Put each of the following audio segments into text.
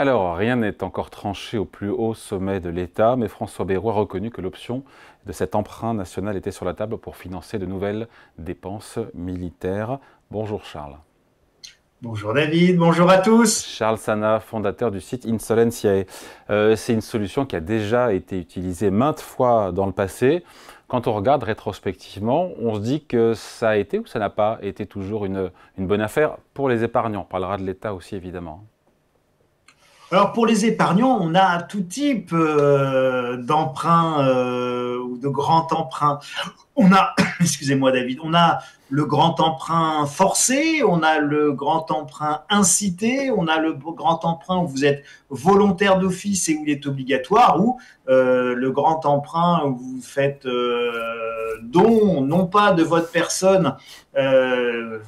Alors, rien n'est encore tranché au plus haut sommet de l'État, mais François Bayrou a reconnu que l'option de cet emprunt national était sur la table pour financer de nouvelles dépenses militaires. Bonjour Charles. Bonjour David, bonjour à tous. Charles Sana, fondateur du site Insolentiae. C'est une solution qui a déjà été utilisée maintes fois dans le passé. Quand on regarde rétrospectivement, on se dit que ça a été ou ça n'a pas été toujours une bonne affaire pour les épargnants. On parlera de l'État aussi évidemment. Alors pour les épargnants, on a tout type d'emprunts ou de grands emprunts. On a, excusez-moi David, on a le grand emprunt forcé, on a le grand emprunt incité, on a le grand emprunt où vous êtes volontaire d'office et où il est obligatoire, ou le grand emprunt où vous faites don, non pas de votre personne.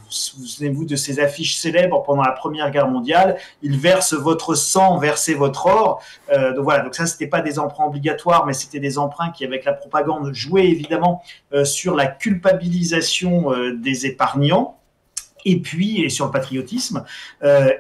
Souvenez-vous de ces affiches célèbres pendant la Première Guerre mondiale. Il verse votre sang, versez votre or. Donc voilà, donc ça, c'était pas des emprunts obligatoires, mais c'était des emprunts qui, avec la propagande, jouaient évidemment sur la culpabilisation des épargnants. Et sur le patriotisme.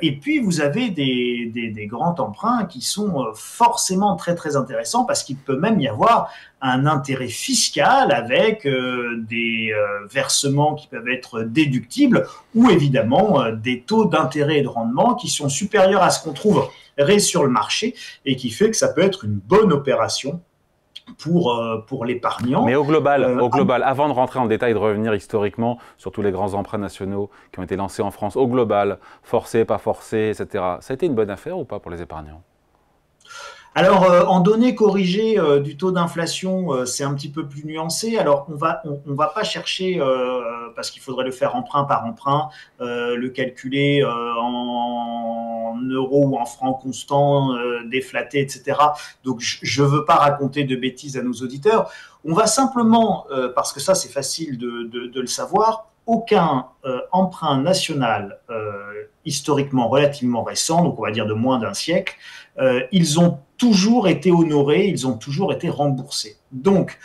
Et puis, vous avez des grands emprunts qui sont forcément très, très intéressants parce qu'il peut même y avoir un intérêt fiscal avec des versements qui peuvent être déductibles ou évidemment des taux d'intérêt et de rendement qui sont supérieurs à ce qu'on trouverait sur le marché et qui fait que ça peut être une bonne opération pour l'épargnant. Mais au global, avant de rentrer en détail et de revenir historiquement sur tous les grands emprunts nationaux qui ont été lancés en France, au global, forcés, pas forcés, etc., ça a été une bonne affaire ou pas pour les épargnants? Alors, en données corrigées du taux d'inflation, c'est un petit peu plus nuancé. Alors, on va pas chercher, parce qu'il faudrait le faire emprunt par emprunt, le calculer en euros ou en francs constants, déflatés, etc. Donc, je veux pas raconter de bêtises à nos auditeurs. On va simplement, parce que ça, c'est facile de le savoir, aucun emprunt national historiquement relativement récent, donc on va dire de moins d'un siècle, ils ont toujours été honorés, ils ont toujours été remboursés. Donc,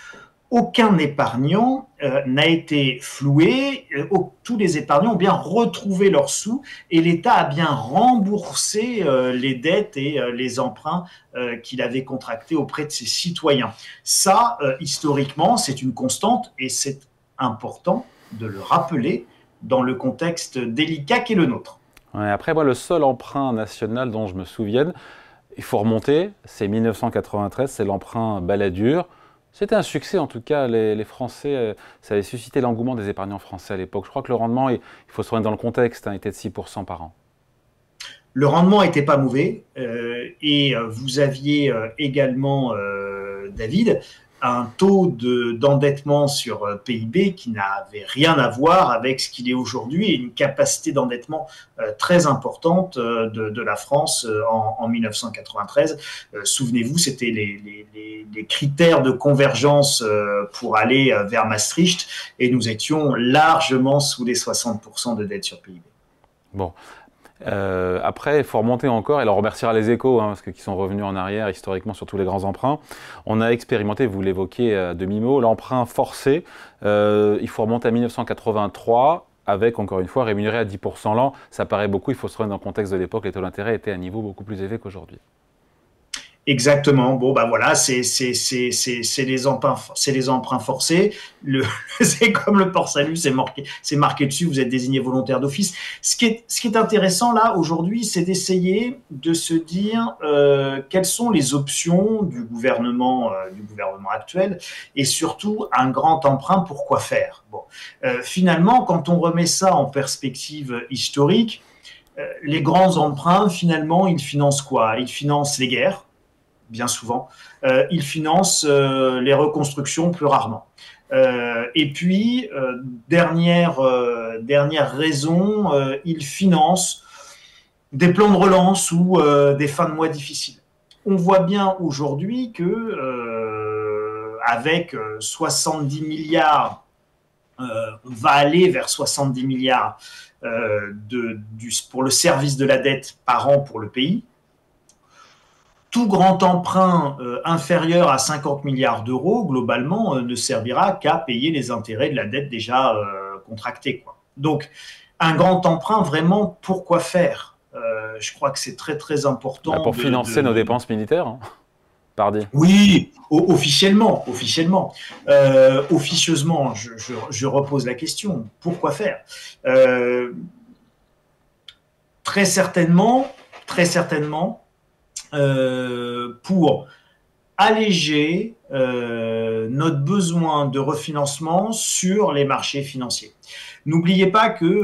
aucun épargnant n'a été floué, tous les épargnants ont bien retrouvé leurs sous et l'État a bien remboursé les dettes et les emprunts qu'il avait contractés auprès de ses citoyens. Ça, historiquement, c'est une constante et c'est important de le rappeler dans le contexte délicat qu'est le nôtre. Ouais, après, moi, le seul emprunt national dont je me souvienne, il faut remonter, c'est 1993, c'est l'emprunt Balladur. C'était un succès en tout cas, les Français, ça avait suscité l'engouement des épargnants français à l'époque. Je crois que le rendement, il faut se remettre dans le contexte, était de 6% par an. Le rendement n'était pas mauvais et vous aviez également, David, un taux d'endettement sur PIB qui n'avait rien à voir avec ce qu'il est aujourd'hui et une capacité d'endettement très importante de la France en 1993. Souvenez-vous, c'était les critères de convergence pour aller vers Maastricht et nous étions largement sous les 60% de dette sur PIB. Bon. Après, il faut remonter encore, et là on remerciera les échos, parce qu'ils sont revenus en arrière historiquement sur tous les grands emprunts. On a expérimenté, vous l'évoquiez à demi-mot, l'emprunt forcé. Il faut remonter à 1983, avec encore une fois rémunéré à 10% l'an. Ça paraît beaucoup, il faut se remettre dans le contexte de l'époque, les taux d'intérêt étaient à un niveau beaucoup plus élevé qu'aujourd'hui. Exactement. Bon, bah voilà, c'est les emprunts forcés. C'est comme le port salut, c'est marqué dessus. Vous êtes désigné volontaire d'office. Ce qui est intéressant là aujourd'hui, c'est d'essayer de se dire quelles sont les options du gouvernement actuel et surtout un grand emprunt. Pourquoi faire? Bon, finalement, quand on remet ça en perspective historique, les grands emprunts, finalement, ils financent quoi? Ils financent les guerres bien souvent. Il finance les reconstructions plus rarement. Et puis, dernière raison, il finance des plans de relance ou des fins de mois difficiles. On voit bien aujourd'hui que avec 70 milliards, on va aller vers 70 milliards pour le service de la dette par an pour le pays. Tout grand emprunt inférieur à 50 milliards d'euros, globalement, ne servira qu'à payer les intérêts de la dette déjà contractée, quoi. Donc, un grand emprunt, vraiment, pourquoi faire? Je crois que c'est très très important. Pour financer nos dépenses militaires, hein, pardi. Oui, officiellement. Officieusement, je repose la question. Pourquoi faire? Très certainement, pour alléger notre besoin de refinancement sur les marchés financiers. N'oubliez pas que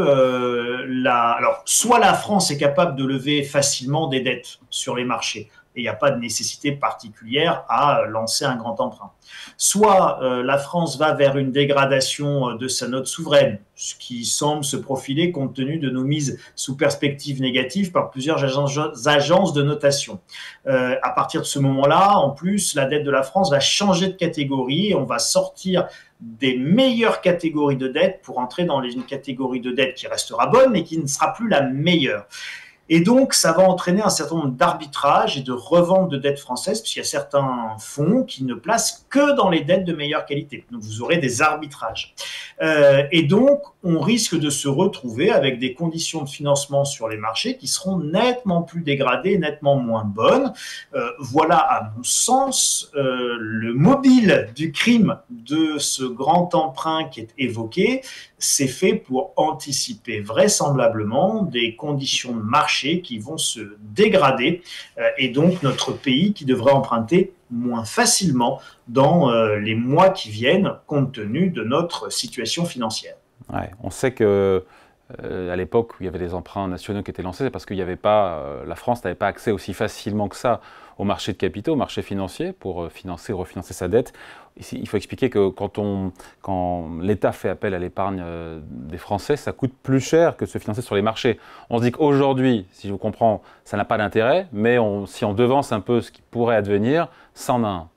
alors, soit la France est capable de lever facilement des dettes sur les marchés, et il n'y a pas de nécessité particulière à lancer un grand emprunt. Soit la France va vers une dégradation de sa note souveraine, ce qui semble se profiler compte tenu de nos mises sous perspective négative par plusieurs agences de notation. À partir de ce moment-là, en plus, la dette de la France va changer de catégorie et on va sortir des meilleures catégories de dette pour entrer dans une catégorie de dette qui restera bonne mais qui ne sera plus la meilleure. Et donc, ça va entraîner un certain nombre d'arbitrages et de reventes de dettes françaises, puisqu'il y a certains fonds qui ne placent que dans les dettes de meilleure qualité. Donc, vous aurez des arbitrages. Et donc, on risque de se retrouver avec des conditions de financement sur les marchés qui seront nettement plus dégradées, nettement moins bonnes. Voilà, à mon sens, le mobile du crime de ce grand emprunt qui est évoqué. C'est fait pour anticiper vraisemblablement des conditions de marché qui vont se dégrader et donc notre pays qui devrait emprunter moins facilement dans les mois qui viennent compte tenu de notre situation financière. Ouais, on sait que à l'époque où il y avait des emprunts nationaux qui étaient lancés, c'est parce qu'il n'y avait pas, la France n'avait pas accès aussi facilement que ça au marché de capitaux, au marché financier, pour financer, refinancer sa dette. Ici, il faut expliquer que quand l'État fait appel à l'épargne des Français, ça coûte plus cher que de se financer sur les marchés. On se dit qu'aujourd'hui, si je vous comprends, ça n'a pas d'intérêt, mais si on devance un peu ce qui pourrait advenir, ça en a un.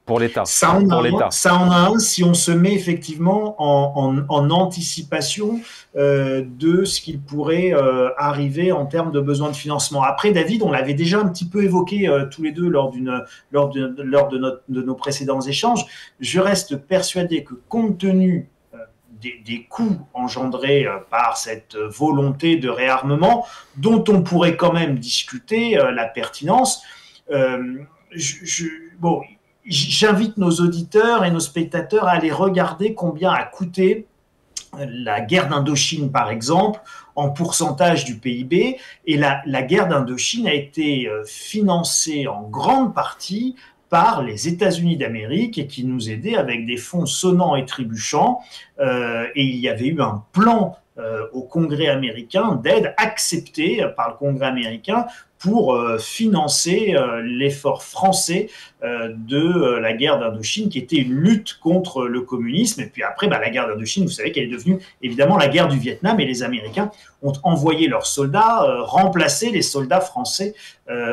Pour l'État. Ça en a un si on se met effectivement en anticipation de ce qu'il pourrait arriver en termes de besoins de financement. Après, David, on l'avait déjà un petit peu évoqué tous les deux lors de nos précédents échanges. Je reste persuadé que compte tenu des coûts engendrés par cette volonté de réarmement, dont on pourrait quand même discuter la pertinence, j'invite nos auditeurs et nos spectateurs à aller regarder combien a coûté la guerre d'Indochine, par exemple, en pourcentage du PIB. Et la guerre d'Indochine a été financée en grande partie par les États-Unis d'Amérique et qui nous aidaient avec des fonds sonnants et trébuchants. Et il y avait eu un plan au Congrès américain d'aide accepté par le Congrès américain pour financer l'effort français de la guerre d'Indochine, qui était une lutte contre le communisme. Et puis après, la guerre d'Indochine, vous savez qu'elle est devenue évidemment la guerre du Vietnam, et les Américains ont envoyé leurs soldats remplacer les soldats français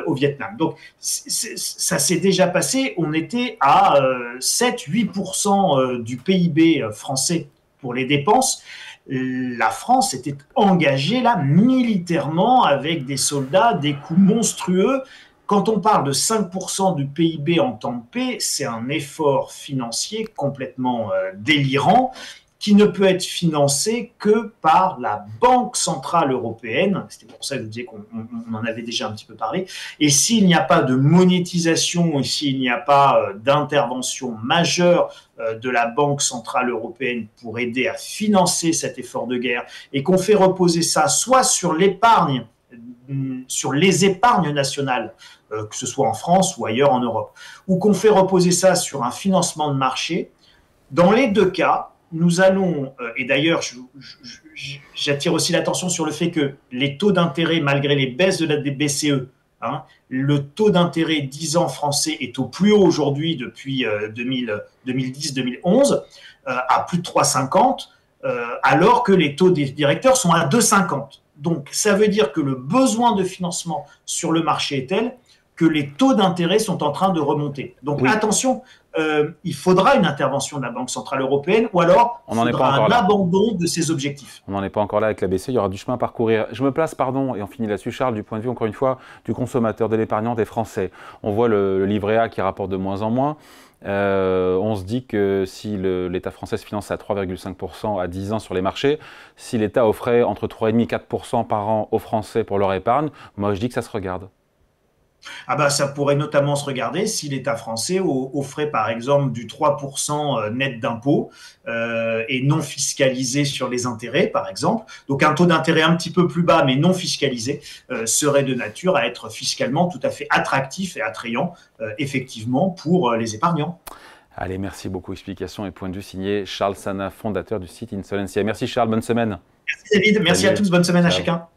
au Vietnam. Donc ça s'est déjà passé, on était à 7-8% du PIB français pour les dépenses. La France était engagée là militairement avec des soldats, des coûts monstrueux. Quand on parle de 5% du PIB en temps de paix, c'est un effort financier complètement délirant qui ne peut être financé que par la Banque centrale européenne. C'était pour ça que je vous disais qu'on en avait déjà un petit peu parlé. Et s'il n'y a pas de monétisation et s'il n'y a pas d'intervention majeure de la Banque centrale européenne pour aider à financer cet effort de guerre, et qu'on fait reposer ça soit sur l'épargne, sur les épargnes nationales, que ce soit en France ou ailleurs en Europe, ou qu'on fait reposer ça sur un financement de marché, dans les deux cas, nous allons, et d'ailleurs j'attire aussi l'attention sur le fait que les taux d'intérêt, malgré les baisses de la BCE, le taux d'intérêt 10 ans français est au plus haut aujourd'hui depuis 2010-2011, à plus de 3,50, alors que les taux des directeurs sont à 2,50. Donc ça veut dire que le besoin de financement sur le marché est tel que les taux d'intérêt sont en train de remonter. Donc oui. Attention, il faudra une intervention de la Banque centrale européenne, ou alors il faudra un abandon de ses objectifs. On n'en est pas encore là avec la BCE, il y aura du chemin à parcourir. Je me place, pardon, et on finit là-dessus, Charles, du point de vue, encore une fois, du consommateur, de l'épargnant, des Français. On voit le livret A qui rapporte de moins en moins. On se dit que si l'État français se finance à 3,5% à 10 ans sur les marchés, si l'État offrait entre 3,5 et 4% par an aux Français pour leur épargne, moi je dis que ça se regarde. Ah bah, ça pourrait notamment se regarder si l'État français offrait par exemple du 3% net d'impôt et non fiscalisé sur les intérêts par exemple. Donc un taux d'intérêt un petit peu plus bas mais non fiscalisé serait de nature à être fiscalement tout à fait attractif et attrayant effectivement pour les épargnants. Allez, merci beaucoup. Explications et point de vue signé Charles Sana, fondateur du site Insolencia. Merci Charles, bonne semaine. Merci David, merci à Salut, tous, bonne semaine à ciao. chacun.